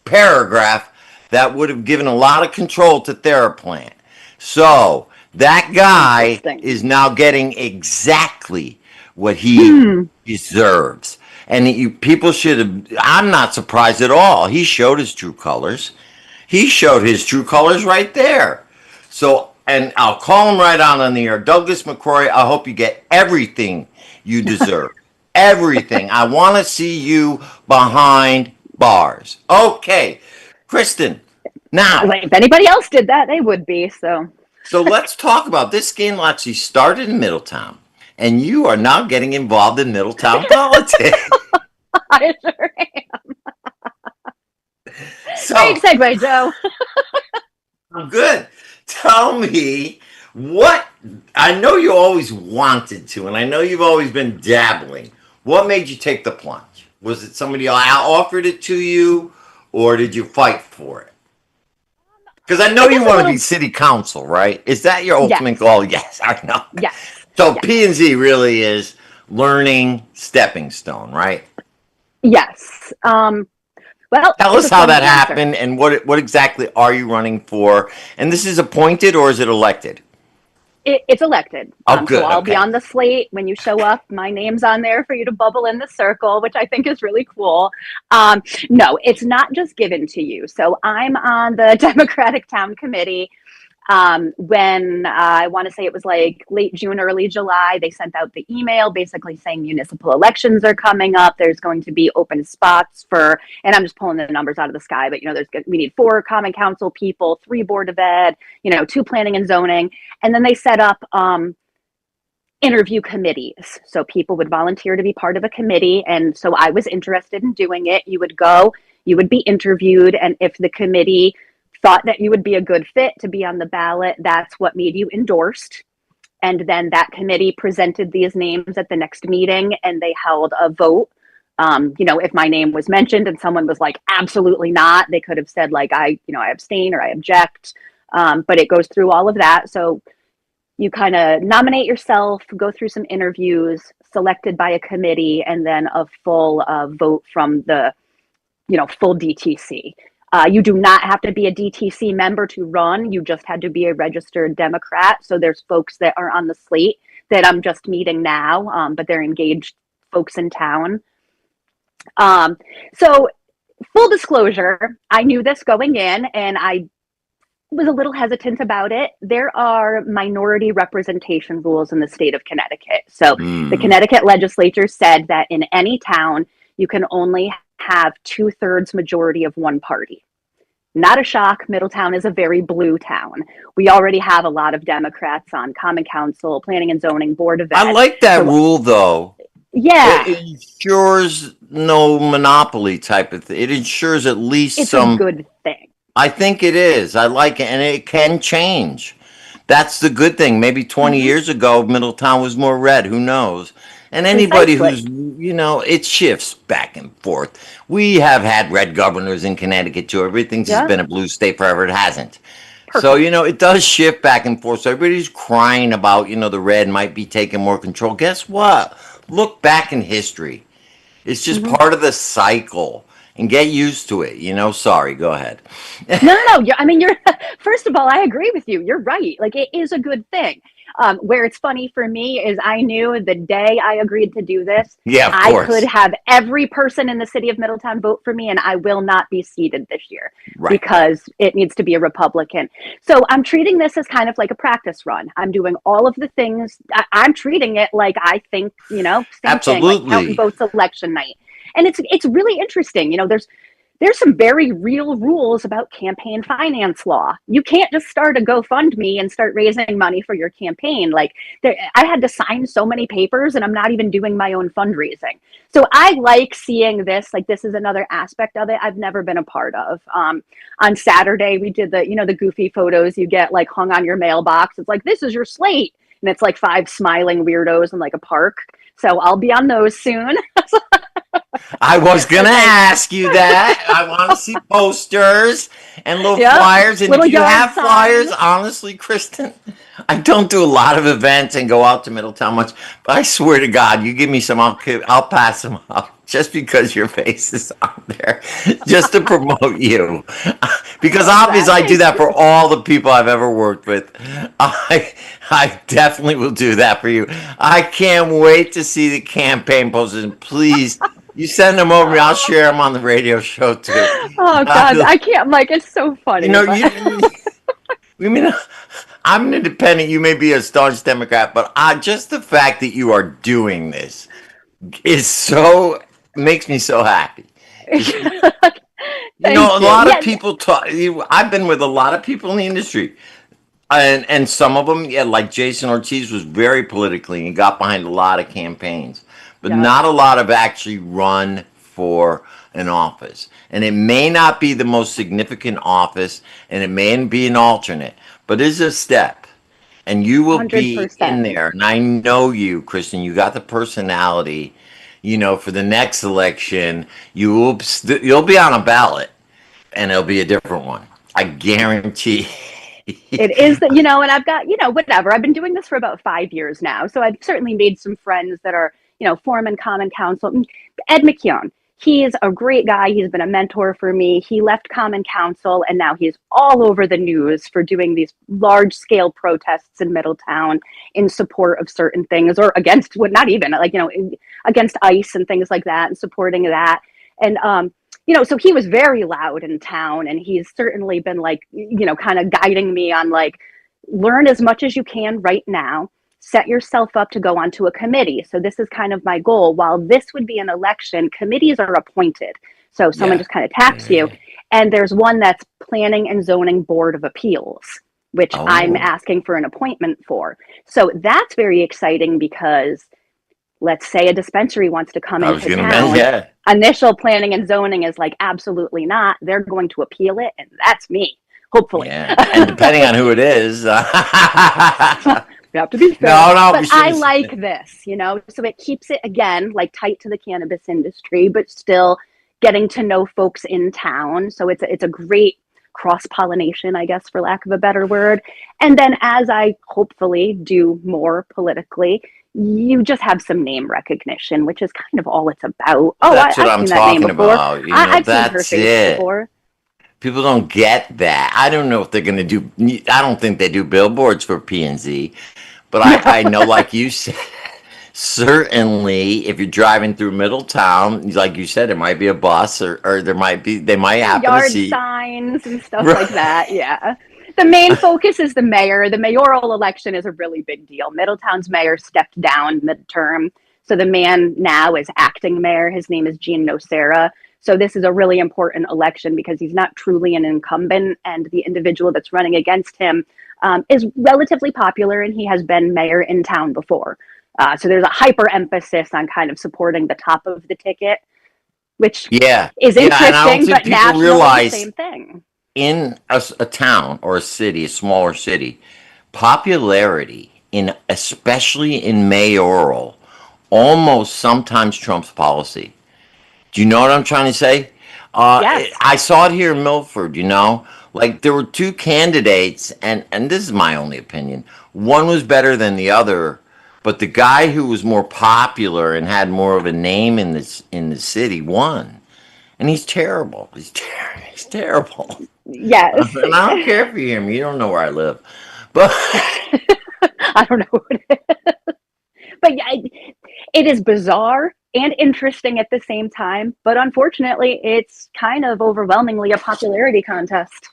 paragraph that would have given a lot of control to TheraPlant. So that guy Interesting. is now getting exactly what he deserves. And people should have. I'm not surprised at all. He showed his true colors. He showed his true colors right there. So, and I'll call him right on the air. Douglas McCrory, I hope you get everything you deserve. Everything. I want to see you behind bars. Okay, Kristen. Now, If anybody else did that, they would be. so let's talk about this scandal. Actually started in Middletown, and you are now getting involved in Middletown politics. I sure am. So Great segue, Joe. good. Tell me what I know you always wanted to, and I know you've always been dabbling. What made you take the plunge? Was it somebody offered it to you, or did you fight for it? Because I know I you guess a want to be little. city council, right? Is that your ultimate Yes. goal? Yes, I know. Yes. So Yes. P and Z really is learning stepping stone, right? Yes. Well, Tell it's us a how funny that answer. happened and what exactly are you running for? And this is appointed or is it elected? It's elected. Oh, So good. I'll be Okay. on the slate when you show up. My name's on there for you to bubble in the circle, which I think is really cool. No, it's not just given to you. So I'm on the Democratic Town Committee. When I want to say it was like late June, early July, they sent out the email basically saying municipal elections are coming up. There's going to be open spots for, and I'm just pulling the numbers out of the sky, but we need 4 common council people, 3 board of ed, 2 planning and zoning. And then they set up interview committees. So people would volunteer to be part of a committee. And so I was interested in doing it. You would go, you would be interviewed. And if the committee thought that you would be a good fit to be on the ballot, that's what made you endorsed. And then that committee presented these names at the next meeting and they held a vote. If my name was mentioned and someone was like, absolutely not, they could have said like, I abstain or I object. But it goes through all of that. So you kind of nominate yourself, go through some interviews, selected by a committee, and then a full vote from the, full DTC. You do not have to be a DTC member to run. You just had to be a registered Democrat. So there's folks that are on the slate that I'm just meeting now, but they're engaged folks in town. So full disclosure, I knew this going in and I was a little hesitant about it. There are minority representation rules in the state of Connecticut. So the Connecticut legislature said that in any town, you can only have 2/3 majority of one party. Not a shock. Middletown is a very blue town. We already have a lot of Democrats on Common Council, Planning and Zoning, Board of Ed. I like that rule, though. Yeah. It ensures no monopoly type of thing. It ensures at least It's some. a good thing. I think it is. I like it, and it can change. That's the good thing. Maybe 20 years ago, Middletown was more red. Who knows? And anybody Precisely. who's, it shifts back and forth. We have had red governors in Connecticut too. Everything's just been a blue state forever. It hasn't. Perfect. So, it does shift back and forth. So everybody's crying about, the red might be taking more control. Guess what? Look back in history. It's just part of the cycle. And get used to it, Sorry, go ahead. No. You're first of all, I agree with you. You're right. Like it is a good thing. Where it's funny for me is I knew the day I agreed to do this, Yeah, of I course. could have every person in the city of Middletown vote for me, and I will not be seated this year because it needs to be a Republican. So I'm treating this as kind of like a practice run. I'm doing all of the things. I'm treating it like I think, same Absolutely. thing, like counting votes election night. And it's really interesting. There's some very real rules about campaign finance law. You can't just start a GoFundMe and start raising money for your campaign. Like I had to sign so many papers and I'm not even doing my own fundraising. So I like seeing this, like this is another aspect of it I've never been a part of. On Saturday, we did the goofy photos you get like hung on your mailbox. It's like, this is your slate. And it's like 5 smiling weirdos in like a park. So I'll be on those soon. I was going to ask you that. I want to see posters and little flyers. And little if you have signs. flyers, honestly, Kristen, I don't do a lot of events and go out to Middletown much. But I swear to God, you give me some, I'll pass them up just because your face is on there, just to promote you. Because obviously I do that for all the people I've ever worked with. I definitely will do that for you. I can't wait to see the campaign posters. And please, you send them over. I'll share them on the radio show too. Oh God, I can't, Mike. It's so funny. I'm an independent. You may be a staunch Democrat, but just the fact that you are doing this makes me so happy. A lot of people talk. I've been with a lot of people in the industry. And some of them, like Jason Ortiz was very politically and got behind a lot of campaigns, but not a lot of actually run for an office. And it may not be the most significant office, and it may be an alternate, but it's a step. And you will 100%. Be in there. And I know you, Kristen, you got the personality, for the next election, you'll be on a ballot, and it'll be a different one. I guarantee. It is that, and I've got, whatever. I've been doing this for about 5 years now. So I've certainly made some friends that are, form Common Council. Ed McKeown, he is a great guy. He's been a mentor for me. He left Common Council and now he's all over the news for doing these large scale protests in Middletown in support of certain things or against against ICE and things like that and supporting that. And so he was very loud in town, and he's certainly been like, kind of guiding me on like, learn as much as you can right now, set yourself up to go onto a committee. So this is kind of my goal. While this would be an election, committees are appointed. So someone Yeah. just kind of taps you. And there's one that's Planning and Zoning Board of Appeals, which I'm Oh, asking for an appointment for. So that's very exciting because let's say a dispensary wants to come I was into gonna mention, town. yeah, Initial planning and zoning is like, absolutely not. They're going to appeal it, and that's me, hopefully. yeah, and depending on who it is, no, We have to be fair. no, But we I shouldn't. like this, so it keeps it, again, like tight to the cannabis industry, but still getting to know folks in town. So it's a great cross pollination, I guess, for lack of a better word. And then as I hopefully do more politically, you just have some name recognition, which is kind of all it's about. Oh, That's what I've I'm seen that name talking before. about. I've seen her That's face it. before. People don't get that. I don't know if they're going to do. I don't think they do billboards for P&Z, but I know, like you said, certainly if you're driving through Middletown, like you said, it might be a bus, or they might happen to Yard see. signs and stuff like Right. that. Yeah. The main focus is the mayor. The mayoral election is a really big deal. Middletown's mayor stepped down midterm. So the man now is acting mayor. His name is Gene Nocera. So this is a really important election because he's not truly an incumbent, and the individual that's running against him is relatively popular, and he has been mayor in town before. So there's a hyper emphasis on kind of supporting the top of the ticket, which Yeah, is yeah, and I don't interesting, think but people nationally, realize same thing. in a town or a city, a smaller city, popularity in especially in mayoral almost sometimes trumps policy. Do you know what I'm trying to say? Yes. I saw it here in Milford. Like there were two candidates, and this is my only opinion. One was better than the other, but the guy who was more popular and had more of a name in the city won, and he's terrible. He's terrible. Yes. And I don't care if you hear me. You don't know where I live, but I don't know what it is. But yeah, it is bizarre and interesting at the same time. But unfortunately, it's kind of overwhelmingly a popularity contest.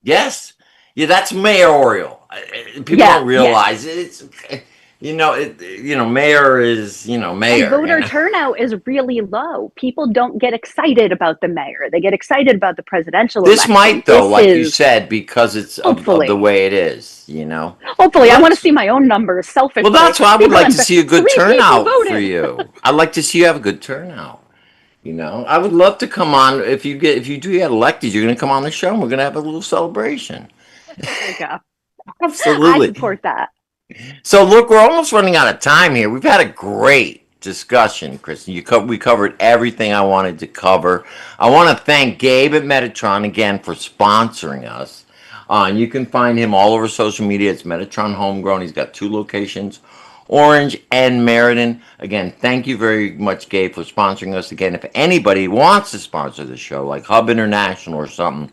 yes, yeah, that's mayoral. People Yeah, don't yeah. realize it. Mayor is And mayor. voter turnout is really low. People don't get excited about the mayor. They get excited about the presidential This election. might though, This like you is said, because it's of the hopefully, way it is. hopefully, I Well, want to that's see my own numbers well, selfishly. that's why I would People like in to see a good 3 people turnout for voted. you. I'd like to see you have a good turnout. I would love to come on if you do get elected. You're going to come on the show, and we're going to have a little celebration. There you go. I Absolutely. support that. So look, we're almost running out of time here. We've had a great discussion, Kristen. We covered everything I wanted to cover. I want to thank Gabe at Metatron again for sponsoring us. And you can find him all over social media. It's Metatron Homegrown. He's got two locations, Orange and Meriden. Again, thank you very much, Gabe, for sponsoring us. Again, if anybody wants to sponsor the show, like Hub International or something,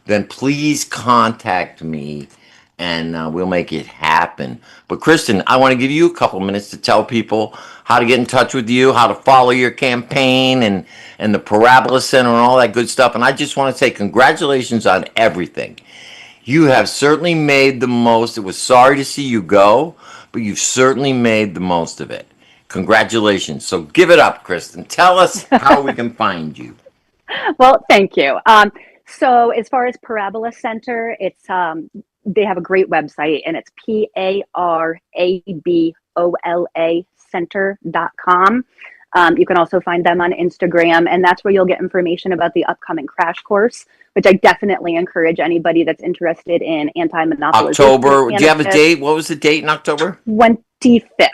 then please contact me and we'll make it happen. But Kristen, I want to give you a couple minutes to tell people how to get in touch with you, how to follow your campaign and the Parabola Center and all that good stuff. And I just want to say congratulations on everything. You have certainly made the most. It was sorry to see you go, but you've certainly made the most of it. Congratulations. So give it up, Kristen. Tell us how we can find you. Well, thank you. So as far as Parabola Center, it's they have a great website, and it's Parabola Center.com. You can also find them on Instagram, and that's where you'll get information about the upcoming crash course, which I definitely encourage anybody that's interested in anti-monopolization of October. Do you have a cannabis. date? What was the date in October? 25th.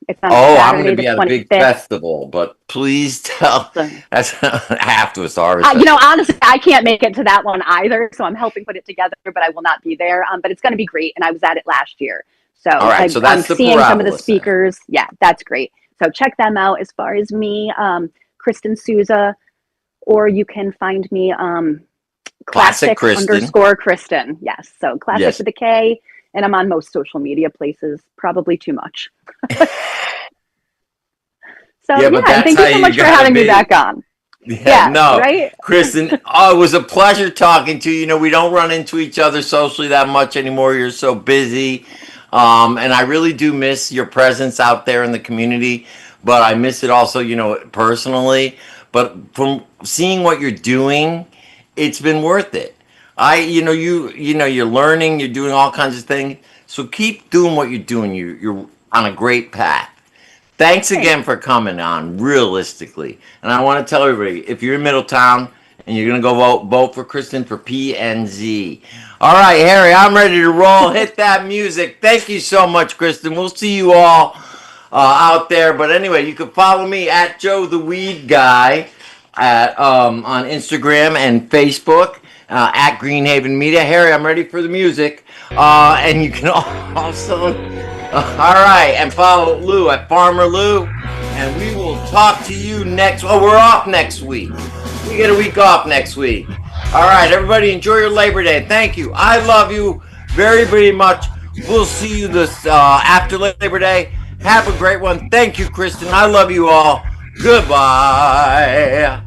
It's on Oh, I'm going Saturday, to the be at a big 25th. festival, but please tell. So, That's after the Harvest honestly, I can't make it to that one either, so I'm helping put it together, but I will not be there. But it's going to be great, and I was at it last year, so All right, so I'm that's the seeing some of the Parabola Center. speakers. Yeah, that's great. So check them out. As far as me, Kristen Souza, or you can find me Classic classic Kristen. underscore Kristen. Yes, so classic Yes. with a K, and I'm on most social media places. Probably too much. So Yeah, but and that's thank how you so you much for got to having me be. back on. Yeah, Yeah, no, right? Kristen, oh, it was a pleasure talking to you. You know, we don't run into each other socially that much anymore. You're so busy. And I really do miss your presence out there in the community, but I miss it also, you know, personally. But from seeing what you're doing, it's been worth it. You're learning, you're doing all kinds of things. So keep doing what you're doing. You're on a great path. Thanks Thanks. again for coming on, realistically. And I want to tell everybody, if you're in Middletown and you're going to go vote for Kristen for PNZ. All right, Harry, I'm ready to roll. Hit that music. Thank you so much, Kristen. We'll see you all out there. But anyway, you can follow me at Joe the Weed Guy on Instagram and Facebook. At Greenhaven Media. Harry, I'm ready for the music. And you can also all right, and follow Lou at Farmer Lou, and we will talk to you next. Oh, we're off next week. We get a week off next week. All right, everybody, enjoy your Labor Day. Thank you. I love you very, very much. We'll see you this after Labor Day. Have a great one. Thank you, Kristen. I love you all. Goodbye.